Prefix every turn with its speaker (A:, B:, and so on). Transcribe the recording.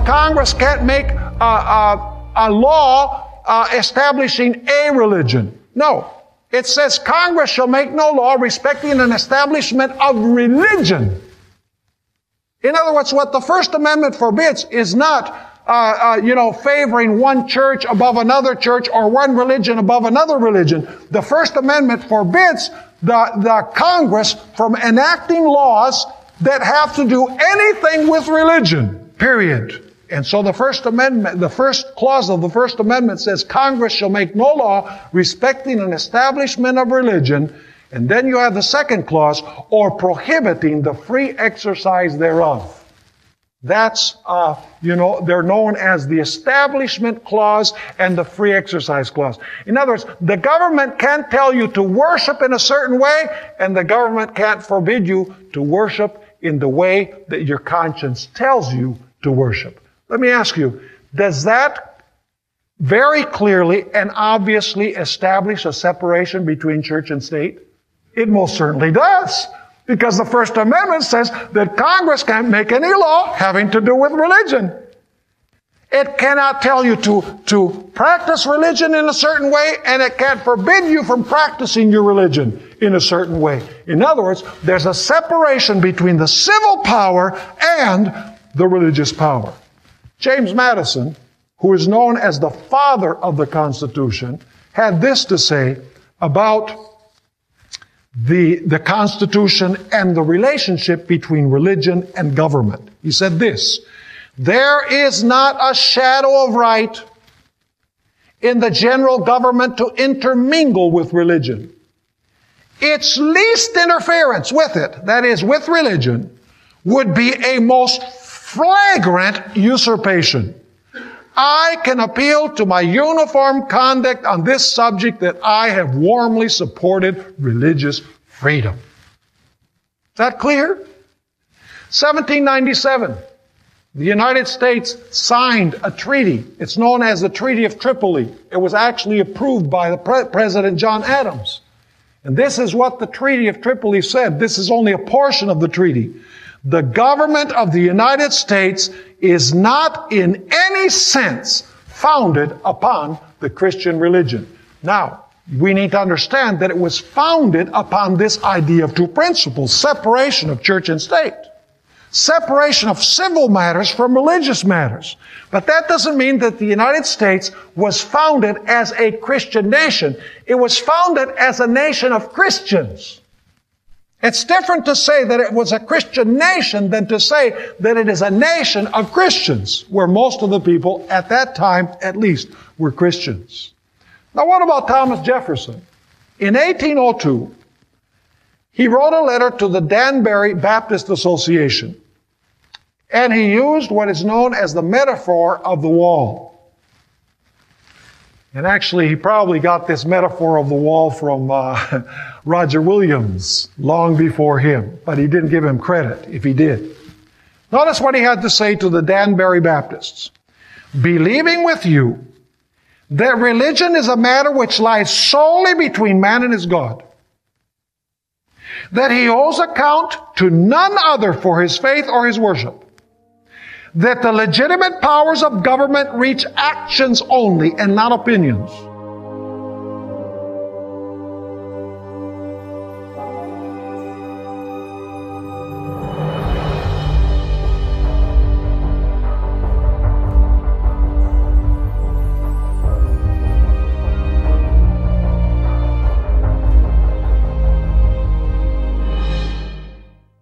A: Congress can't make a law establishing a religion. No. It says Congress shall make no law respecting an establishment of religion. In other words, what the First Amendment forbids is not favoring one church above another church or one religion above another religion. The First Amendment forbids the Congress from enacting laws that have to do anything with religion, period. And so the First Amendment, the first clause of the First Amendment says Congress shall make no law respecting an establishment of religion. And then you have the second clause, or prohibiting the free exercise thereof. That's, they're known as the Establishment Clause and the Free Exercise Clause. In other words, the government can't tell you to worship in a certain way, and the government can't forbid you to worship in the way that your conscience tells you to worship. Let me ask you, does that very clearly and obviously establish a separation between church and state? It most certainly does. Because the First Amendment says that Congress can't make any law having to do with religion. It cannot tell you to practice religion in a certain way, and it can't forbid you from practicing your religion in a certain way. In other words, there's a separation between the civil power and the religious power. James Madison, who is known as the father of the Constitution, had this to say about the Constitution and the relationship between religion and government. He said this: there is not a shadow of right in the general government to intermingle with religion. Its least interference with it, that is, with religion, would be a most flagrant usurpation. I can appeal to my uniform conduct on this subject that I have warmly supported religious freedom. Is that clear? 1797, the United States signed a treaty. It's known as the Treaty of Tripoli. It was actually approved by the President John Adams. And this is what the Treaty of Tripoli said. This is only a portion of the treaty. The government of the United States is not in any sense founded upon the Christian religion. Now, we need to understand that it was founded upon this idea of two principles: separation of church and state, separation of civil matters from religious matters. But that doesn't mean that the United States was founded as a Christian nation. It was founded as a nation of Christians. It's different to say that it was a Christian nation than to say that it is a nation of Christians, where most of the people at that time, at least, were Christians. Now, what about Thomas Jefferson? In 1802, he wrote a letter to the Danbury Baptist Association, and he used what is known as the metaphor of the wall. And actually, he probably got this metaphor of the wall from Roger Williams long before him, but he didn't give him credit if he did. Notice what he had to say to the Danbury Baptists. Believing with you that religion is a matter which lies solely between man and his God, that he owes account to none other for his faith or his worship, that the legitimate powers of government reach actions only and not opinions,